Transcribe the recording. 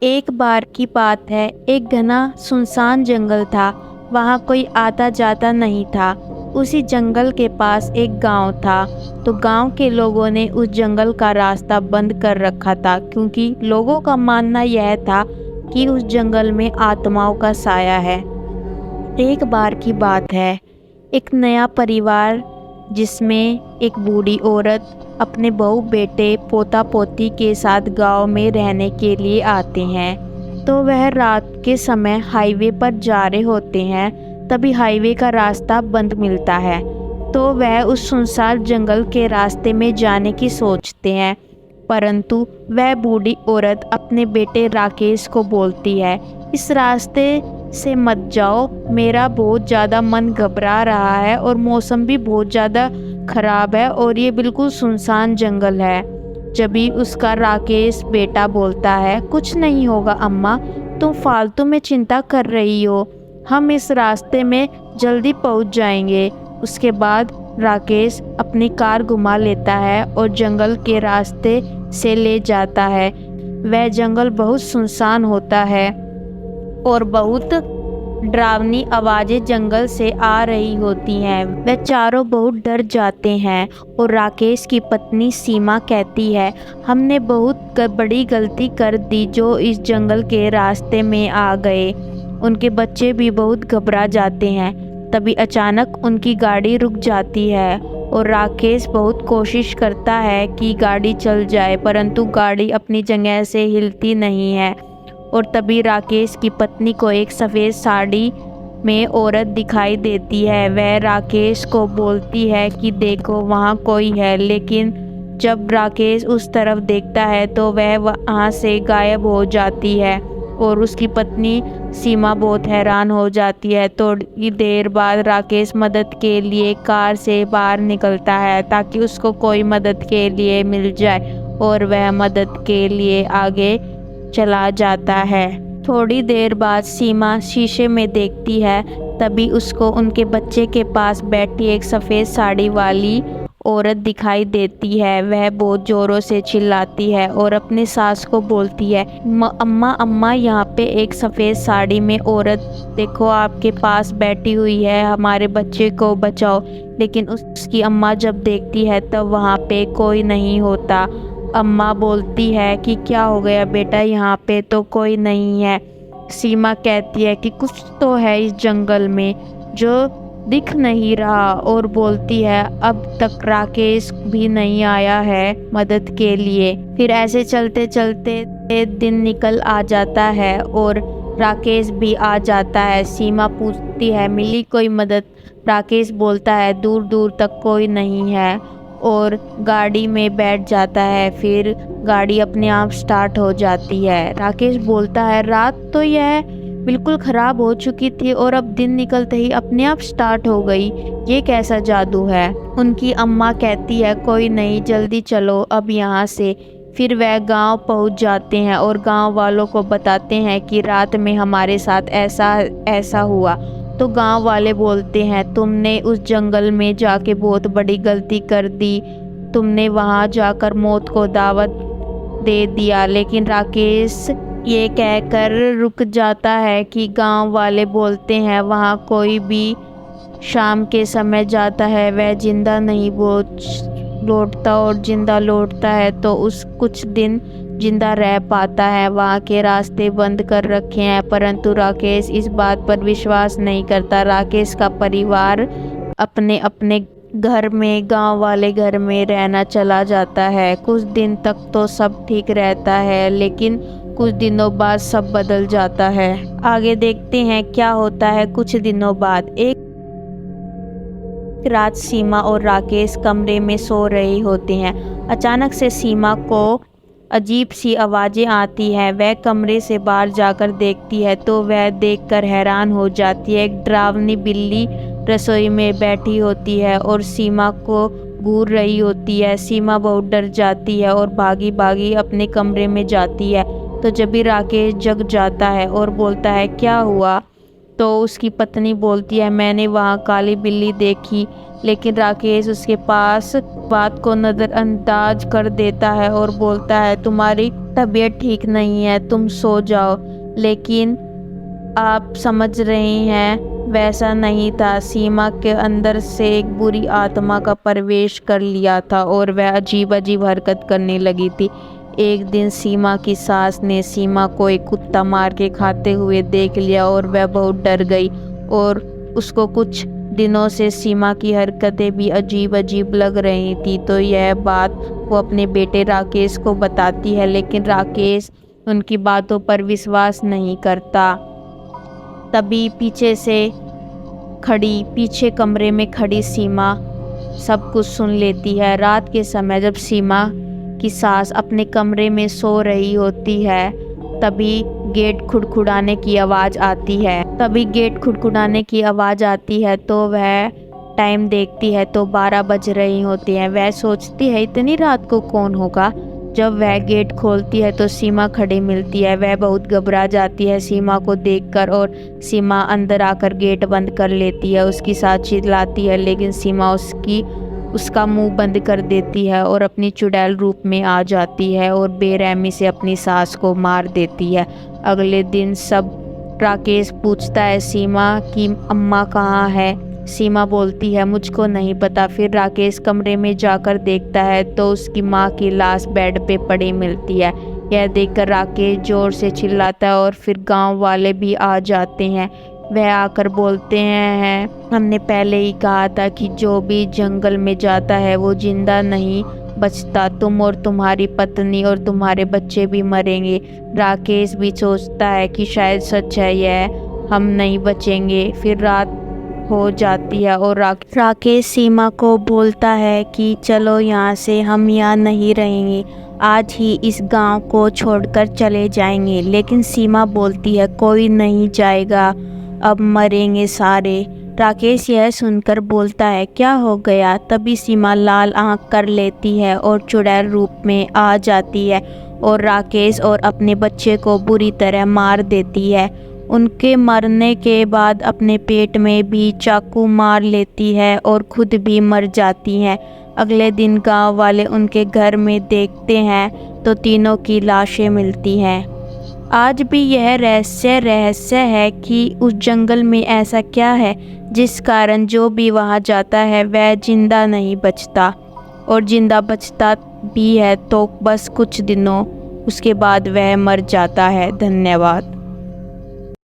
एक बार की बात है, एक घना सुनसान जंगल था। वहाँ कोई आता जाता नहीं था। उसी जंगल के पास एक गांव था। तो गांव के लोगों ने उस जंगल का रास्ता बंद कर रखा था, क्योंकि लोगों का मानना यह था कि उस जंगल में आत्माओं का साया है। एक बार की बात है, एक नया परिवार जिसमें एक बूढ़ी औरत अपने बहू बेटे पोता पोती के साथ गांव में रहने के लिए आते हैं। तो वह रात के समय हाईवे पर जा रहे होते हैं। तभी हाईवे का रास्ता बंद मिलता है। तो वह उस सुनसान जंगल के रास्ते में जाने की सोचते हैं। परंतु वह बूढ़ी औरत अपने बेटे राकेश को बोलती है, इस रास्ते से मत जाओ, मेरा बहुत ज़्यादा मन घबरा रहा है और मौसम भी बहुत ज़्यादा खराब है और ये बिल्कुल सुनसान जंगल है। जब भी उसका राकेश बेटा बोलता है, कुछ नहीं होगा अम्मा, तुम फालतू में चिंता कर रही हो, हम इस रास्ते में जल्दी पहुंच जाएंगे। उसके बाद राकेश अपनी कार घुमा लेता है और जंगल के रास्ते से ले जाता है। वह जंगल बहुत सुनसान होता है और बहुत डरावनी आवाज़ें जंगल से आ रही होती हैं। वह चारों बहुत डर जाते हैं और राकेश की पत्नी सीमा कहती है, हमने बहुत बड़ी गलती कर दी जो इस जंगल के रास्ते में आ गए। उनके बच्चे भी बहुत घबरा जाते हैं। तभी अचानक उनकी गाड़ी रुक जाती है और राकेश बहुत कोशिश करता है कि गाड़ी चल जाए, परंतु गाड़ी अपनी जगह से हिलती नहीं है। और तभी राकेश की पत्नी को एक सफ़ेद साड़ी में औरत दिखाई देती है। वह राकेश को बोलती है कि देखो वहाँ कोई है, लेकिन जब राकेश उस तरफ देखता है तो वह वहाँ से गायब हो जाती है और उसकी पत्नी सीमा बहुत हैरान हो जाती है। थोड़ी देर बाद राकेश मदद के लिए कार से बाहर निकलता है ताकि उसको कोई मदद के लिए मिल जाए और वह मदद के लिए आगे चला जाता है। थोड़ी देर बाद सीमा शीशे में देखती है, तभी उसको उनके बच्चे के पास बैठी एक सफ़ेद साड़ी वाली औरत दिखाई देती है। वह बहुत ज़ोरों से चिल्लाती है और अपनी सास को बोलती है, अम्मा अम्मा, यहाँ पे एक सफ़ेद साड़ी में औरत देखो आपके पास बैठी हुई है, हमारे बच्चे को बचाओ। लेकिन उसकी अम्मा जब देखती है तब वहाँ पे कोई नहीं होता। अम्मा बोलती है कि क्या हो गया बेटा, यहाँ पे तो कोई नहीं है। सीमा कहती है कि कुछ तो है इस जंगल में जो दिख नहीं रहा और बोलती है अब तक राकेश भी नहीं आया है मदद के लिए। फिर ऐसे चलते चलते दिन निकल आ जाता है और राकेश भी आ जाता है। सीमा पूछती है मिली कोई मदद? राकेश बोलता है दूर दूर तक कोई नहीं है और गाड़ी में बैठ जाता है। फिर गाड़ी अपने आप स्टार्ट हो जाती है। राकेश बोलता है रात तो यह बिल्कुल ख़राब हो चुकी थी और अब दिन निकलते ही अपने आप स्टार्ट हो गई, ये कैसा जादू है? उनकी अम्मा कहती है कोई नहीं, जल्दी चलो अब यहाँ से। फिर वह गांव पहुँच जाते हैं और गांव वालों को बताते हैं कि रात में हमारे साथ ऐसा ऐसा हुआ। तो गांव वाले बोलते हैं तुमने उस जंगल में जाके बहुत बड़ी गलती कर दी, तुमने वहां जाकर मौत को दावत दे दिया। लेकिन राकेश ये कहकर रुक जाता है कि गांव वाले बोलते हैं वहां कोई भी शाम के समय जाता है वह जिंदा नहीं लौटता और जिंदा लौटता है तो उस कुछ दिन जिंदा रह पाता है। वहाँ के रास्ते बंद कर रखे हैं, परंतु राकेश इस बात पर विश्वास नहीं करता। राकेश का परिवार अपने अपने घर में, गांव वाले घर में रहना चला जाता है। कुछ दिन तक तो सब ठीक रहता है, लेकिन कुछ दिनों बाद सब बदल जाता है। आगे देखते हैं क्या होता है। कुछ दिनों बाद एक रात सीमा और राकेश कमरे में सो रहे होते हैं। अचानक से सीमा को अजीब सी आवाज़ें आती हैं। वह कमरे से बाहर जाकर देखती है तो वह देखकर हैरान हो जाती है। एक डरावनी बिल्ली रसोई में बैठी होती है और सीमा को घूर रही होती है। सीमा बहुत डर जाती है और भागी भागी अपने कमरे में जाती है। तो जब भी राकेश जग जाता है और बोलता है क्या हुआ, तो उसकी पत्नी बोलती है मैंने वहाँ काली बिल्ली देखी। लेकिन राकेश उसके पास बात को नज़रअंदाज कर देता है और बोलता है तुम्हारी तबीयत ठीक नहीं है, तुम सो जाओ। लेकिन आप समझ रहे हैं वैसा नहीं था। सीमा के अंदर से एक बुरी आत्मा का प्रवेश कर लिया था और वह अजीब अजीब हरकत करने लगी थी। एक दिन सीमा की सास ने सीमा को एक कुत्ता मार के खाते हुए देख लिया और वह बहुत डर गई और उसको कुछ दिनों से सीमा की हरकतें भी अजीब अजीब लग रही थी। तो यह बात वो अपने बेटे राकेश को बताती है, लेकिन राकेश उनकी बातों पर विश्वास नहीं करता। तभी पीछे कमरे में खड़ी सीमा सब कुछ सुन लेती है। रात के समय जब सीमा की सास अपने कमरे में सो रही होती है, तभी गेट खुड़खुड़ाने की आवाज़ आती है। तो वह टाइम देखती है तो 12 बज रही होती हैं। वह सोचती है इतनी रात को कौन होगा। जब वह गेट खोलती है तो सीमा खड़ी मिलती है। वह बहुत घबरा जाती है सीमा को देखकर और सीमा अंदर आकर गेट बंद कर लेती है। उसकी सास चिल्लाती है, लेकिन सीमा उसका मुंह बंद कर देती है और अपनी चुड़ैल रूप में आ जाती है और बेरहमी से अपनी सास को मार देती है। अगले दिन सब राकेश पूछता है सीमा की अम्मा कहाँ है। सीमा बोलती है मुझको नहीं पता। फिर राकेश कमरे में जाकर देखता है तो उसकी माँ की लाश बेड पे पड़ी मिलती है। यह देखकर राकेश जोर से चिल्लाता है और फिर गांव वाले भी आ जाते हैं। वह आकर बोलते हैं हमने पहले ही कहा था कि जो भी जंगल में जाता है वो जिंदा नहीं बचता। तुम और तुम्हारी पत्नी और तुम्हारे बच्चे भी मरेंगे। राकेश भी सोचता है कि शायद सच है यह, हम नहीं बचेंगे। फिर रात हो जाती है और राकेश सीमा को बोलता है कि चलो यहाँ से, हम यहाँ नहीं रहेंगे, आज ही इस गांव को छोड़कर चले जाएंगे। लेकिन सीमा बोलती है कोई नहीं जाएगा, अब मरेंगे सारे। राकेश यह सुनकर बोलता है क्या हो गया। तभी सीमा लाल आंख कर लेती है और चुड़ैल रूप में आ जाती है और राकेश और अपने बच्चे को बुरी तरह मार देती है। उनके मरने के बाद अपने पेट में भी चाकू मार लेती है और खुद भी मर जाती हैं। अगले दिन गांव वाले उनके घर में देखते हैं तो तीनों की लाशें मिलती हैं। आज भी यह रहस्य है कि उस जंगल में ऐसा क्या है जिस कारण जो भी वहां जाता है वह जिंदा नहीं बचता, और जिंदा बचता भी है तो बस कुछ दिनों उसके बाद वह मर जाता है। धन्यवाद।